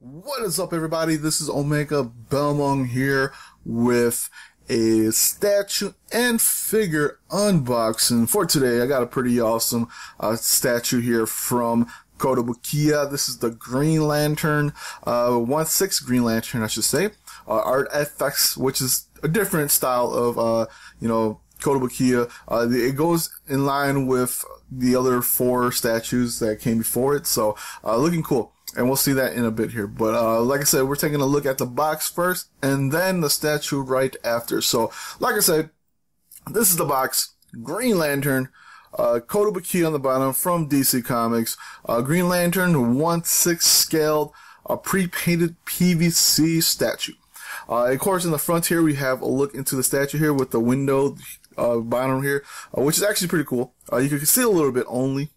What is up, everybody? This is Omega Belmong here with a statue and figure unboxing for today. I got a pretty awesome statue here from Kotobukiya. This is the Green Lantern, 1/6 Green Lantern, I should say, ARTFX, which is a different style of, Kotobukiya. It goes in line with the other 4 statues that came before it, so looking cool. And we'll see that in a bit here. But like I said, we're taking a look at the box first, and then the statue right after. So, like I said, this is the box. Green Lantern, Kotobukiya on the bottom from DC Comics. Green Lantern 1/6 scaled, pre-painted PVC statue. Of course, in the front here, we have a look into the statue here with the window bottom here, which is actually pretty cool. You can see a little bit only,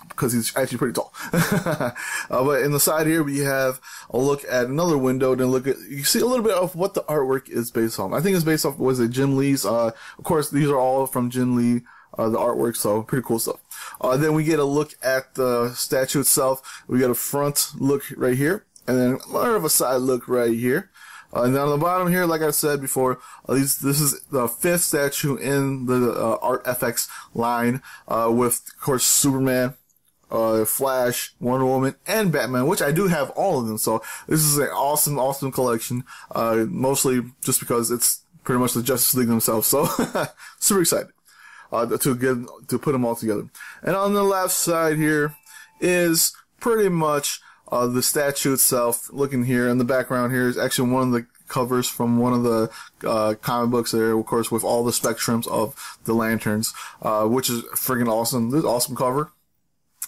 because he's actually pretty tall. But in the side here, we have a look at another window. Then you see a little bit of what the artwork is based on. I think it's based off, was it Jim Lee's? Of course, these are all from Jim Lee, the artwork, so pretty cool stuff. Then we get a look at the statue itself. We got a front look right here, and then more of a side look right here. And then on the bottom here, like I said before, this is the 5th statue in the ARTFX line, with, of course, Superman, Flash, Wonder Woman, and Batman, which I do have all of them. So this is an awesome collection. Mostly just because it's pretty much the Justice League themselves. So super excited to put them all together. And on the left side here is pretty much the statue itself. Looking here in the background here is actually one of the covers from one of the comic books there, of course, with all the spectrums of the lanterns, which is friggin' awesome. This is an awesome cover.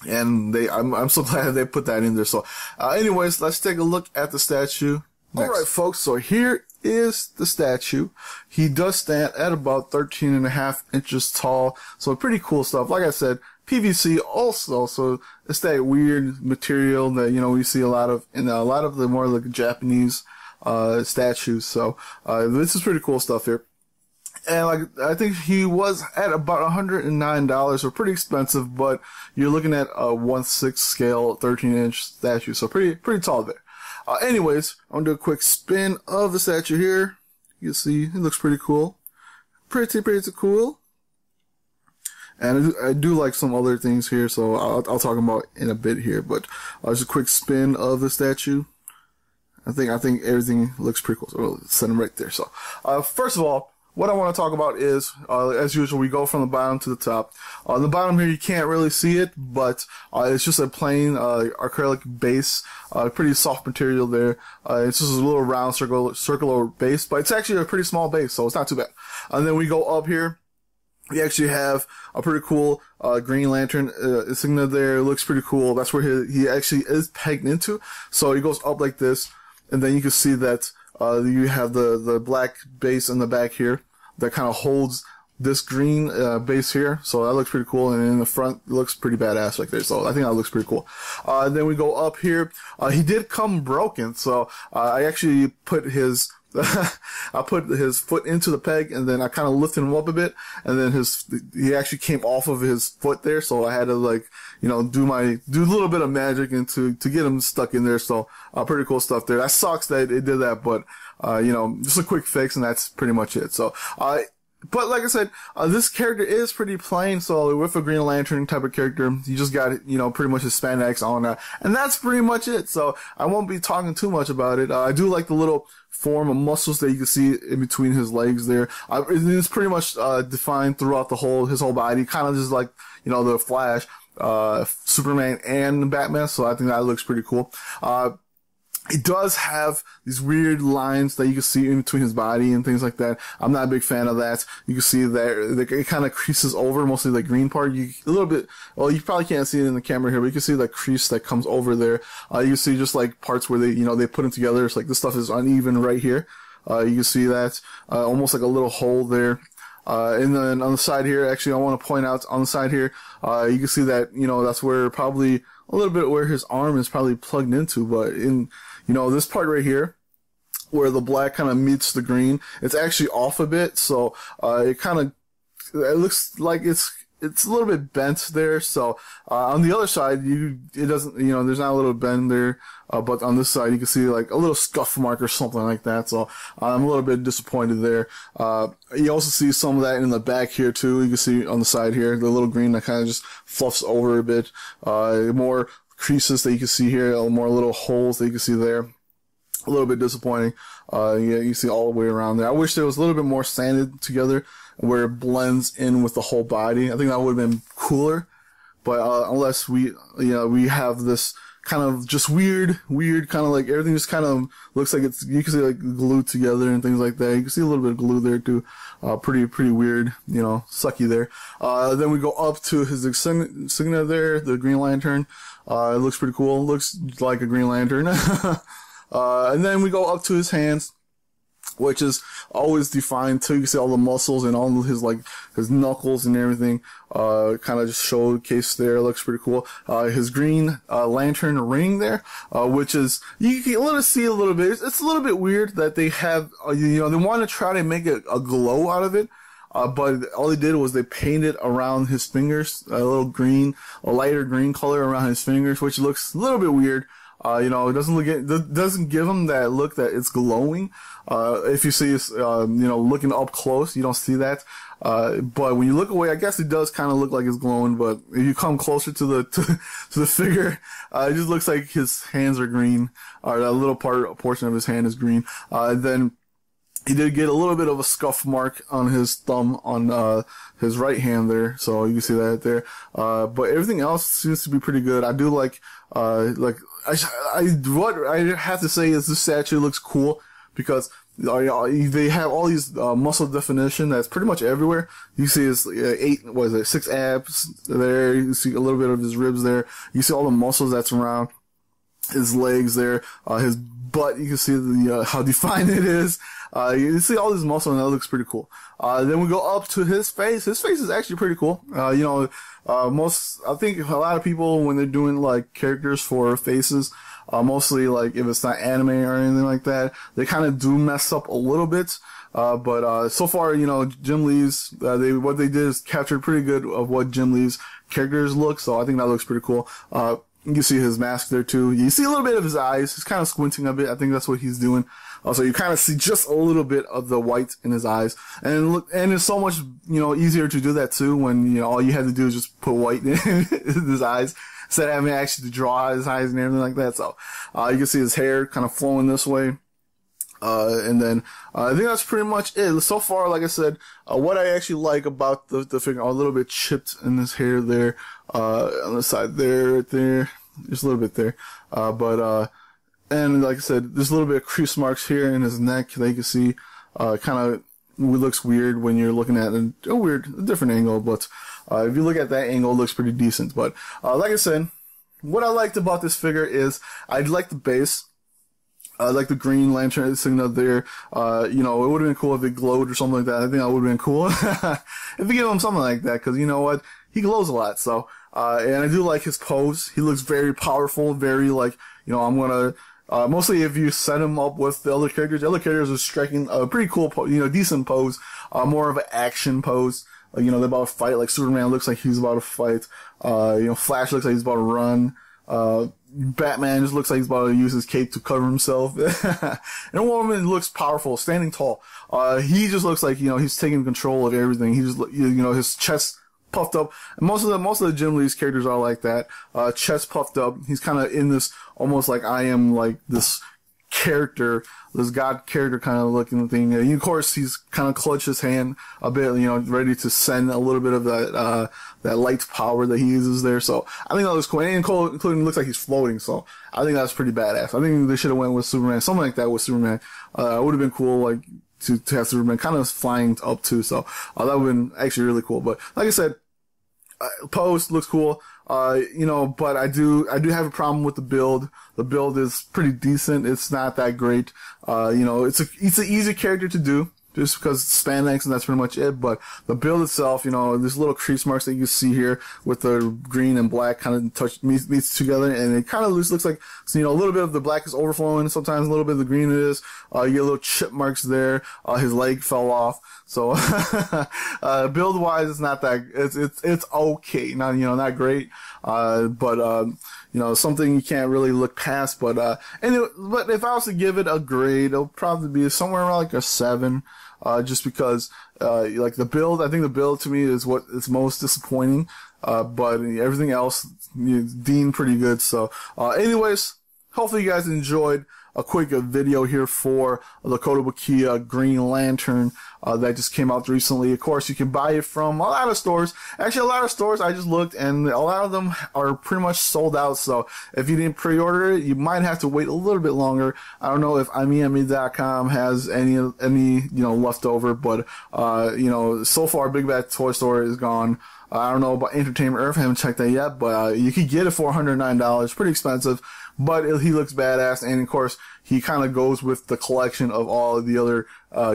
And I'm so glad they put that in there. So, anyways, let's take a look at the statue next. Alright, folks, so here is the statue. He does stand at about 13.5 inches tall. So pretty cool stuff. Like I said, PVC also, so it's that weird material that, we see a lot of in a lot of the more like Japanese, statues. So, this is pretty cool stuff here. And I think he was at about $109, so pretty expensive, but you're looking at a 1/6 scale, 13-inch statue, so pretty tall there. Anyways, I'm gonna do a quick spin of the statue here. You can see it looks pretty cool. Pretty cool. And I do like some other things here, so I'll talk about in a bit here, but just a quick spin of the statue. I think everything looks pretty cool, so we'll set him right there. So, first of all, what I want to talk about is, as usual, we go from the bottom to the top. On the bottom here, you can't really see it, but it's just a plain acrylic base, pretty soft material there. It's just a little round circular base, but it's actually a pretty small base, so it's not too bad. And then we go up here. We actually have a pretty cool Green Lantern insignia there. It looks pretty cool. That's where he actually is pegged into. So he goes up like this, and then you can see that you have the black base in the back here that kind of holds this green base here. So that looks pretty cool. And in the front, it looks pretty badass right there. So I think that looks pretty cool. Then we go up here. He did come broken. So I actually put his I put his foot into the peg, and then I kind of lifted him up a bit, and then he actually came off of his foot there, so I had to do a little bit of magic to get him stuck in there. So pretty cool stuff there. That sucks that it did that, but just a quick fix, and that's pretty much it. So but like I said, this character is pretty plain. So with a Green Lantern type of character, you just got, pretty much his spandex on that. And that's pretty much it. So I won't be talking too much about it. I do like the little form of muscles that you can see in between his legs there. It's pretty much, defined throughout his whole body. Kind of just like, the Flash, Superman and Batman. So I think that looks pretty cool. It does have these weird lines that you can see in between his body and things like that. I'm not a big fan of that. You can see that it kind of creases over, mostly the green part. A little bit, well, you probably can't see it in the camera here, but you can see the crease that comes over there. You can see just like parts where they put them together. It's like this stuff is uneven right here. You can see that, almost like a little hole there. And then on the side here, actually, I want to point out on the side here, you can see that, that's where probably a little bit where his arm is probably plugged into, but in, this part right here, where the black kind of meets the green, it's actually off a bit, so, it looks like it's it's a little bit bent there. So on the other side, it doesn't, there's not a little bend there. But on this side, you can see like a little scuff mark or something like that. So I'm a little bit disappointed there. You also see some of that in the back here too. You can see on the side here, the little green that kind of just fluffs over a bit. More creases that you can see here, more little holes that you can see there. A little bit disappointing. Yeah, you see all the way around there. I wish there was a little bit more sanded together where it blends in with the whole body. I think that would have been cooler. But unless we have this kind of just weird kind of like everything just kind of looks like it's, you can see like glued together and things like that. You can see a little bit of glue there too. Pretty weird, sucky there. Then we go up to his insignia there, the Green Lantern. It looks pretty cool. It looks like a Green Lantern. And then we go up to his hands, which is always defined too. You can see all the muscles and all of his knuckles and everything, kind of just showcased there. It looks pretty cool. His Green Lantern ring there, which is, you can see a little bit. It's a little bit weird that they have, they want to try to make a glow out of it. But all they did was they painted around his fingers, a lighter green color around his fingers, which looks a little bit weird. It doesn't give him that look that it's glowing. If you see us, looking up close, you don't see that. But when you look away, I guess it does kind of look like it's glowing, but if you come closer to the figure, it just looks like his hands are green, or that little portion of his hand is green. Then he did get a little bit of a scuff mark on his thumb on his right hand there, so you can see that there. But everything else seems to be pretty good. I do like what I have to say is this statue looks cool because they have all these muscle definition that's pretty much everywhere. You see his 6 abs there. You see a little bit of his ribs there. You see all the muscles that's around his legs there. His butt, you can see how defined it is. You see all these muscle, and that looks pretty cool. Then we go up to his face. His face is actually pretty cool. I think a lot of people, when they're doing like characters for faces, mostly like if it's not anime or anything like that, they kind of do mess up a little bit. But so far, Jim Lee's, what they did is captured pretty good of what Jim Lee's characters look. So I think that looks pretty cool. You can see his mask there too. You see a little bit of his eyes. He's kind of squinting a bit. I think that's what he's doing. So you kind of see just a little bit of the white in his eyes. And it's so much, easier to do that too when, all you had to do is just put white in his eyes instead of having actually to draw his eyes and everything like that. So, you can see his hair kind of flowing this way. And then, I think that's pretty much it. So far, like I said, what I actually like about the figure, a little bit chipped in his hair there, on the side there, right there, just a little bit there. And like I said, there's a little bit of crease marks here in his neck that you can see, kind of looks weird when you're looking at a different angle, but, if you look at that angle, it looks pretty decent. But, like I said, what I liked about this figure is, I like the base. Like the Green Lantern insignia there. It would have been cool if it glowed or something like that. I think that would have been cool. If you give him something like that, cause you know what? He glows a lot, so, and I do like his pose. He looks very powerful, very mostly if you set him up with the other characters are striking a pretty cool decent pose, more of an action pose. They're about to fight, like Superman looks like he's about to fight. Flash looks like he's about to run. Batman just looks like he's about to use his cape to cover himself. And Wonder Woman looks powerful, standing tall. He just looks like, he's taking control of everything. He just, his chest puffed up. And most of the Jim Lee's characters are like that. Chest puffed up. He's kind of in this, almost like I am like this character, this god character kind of looking thing. And of course, he's kind of clutched his hand a bit, ready to send a little bit of that light power that he uses there. So I think that was cool. And including looks like he's floating. So I think that's pretty badass. I think they should have went with Superman, something like that with Superman. It would have been cool, like to have Superman kind of flying up too. So that would have been actually really cool. But like I said, pose looks cool. But I do have a problem with the build. The build is pretty decent. It's not that great. It's an easy character to do just because it's spandex and that's pretty much it. But the build itself, you know, there's little crease marks that you see here with the green and black kind of meets together, and it kind of looks like, so, you know, a little bit of the black is overflowing, sometimes a little bit of the green is. You get little chip marks there. His leg fell off. So, build wise, it's not that, it's okay. Not, you know, not great. But you know, something you can't really look past. But but if I was to give it a grade, it'll probably be somewhere around like a 7. Just because, like the build, I think the build to me is what is most disappointing. But everything else, deemed pretty good. So, anyways, hopefully you guys enjoyed a quick video here for the Kotobukiya Green Lantern that just came out recently. Of course, you can buy it from a lot of stores. Actually, a lot of stores, I just looked, and a lot of them are pretty much sold out. So if you didn't pre-order it, you might have to wait a little bit longer. I don't know if ImeAme.com has any you know, left over, but you know, so far Big Bad Toy Store is gone. I don't know about Entertainment Earth. I haven't checked that yet, but you could get it for $109. Pretty expensive, but he looks badass. And of course, he kind of goes with the collection of all of the other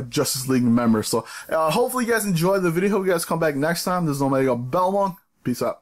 Justice League members. So hopefully you guys enjoyed the video. Hope you guys come back next time. This is Omega Belmont. Peace out.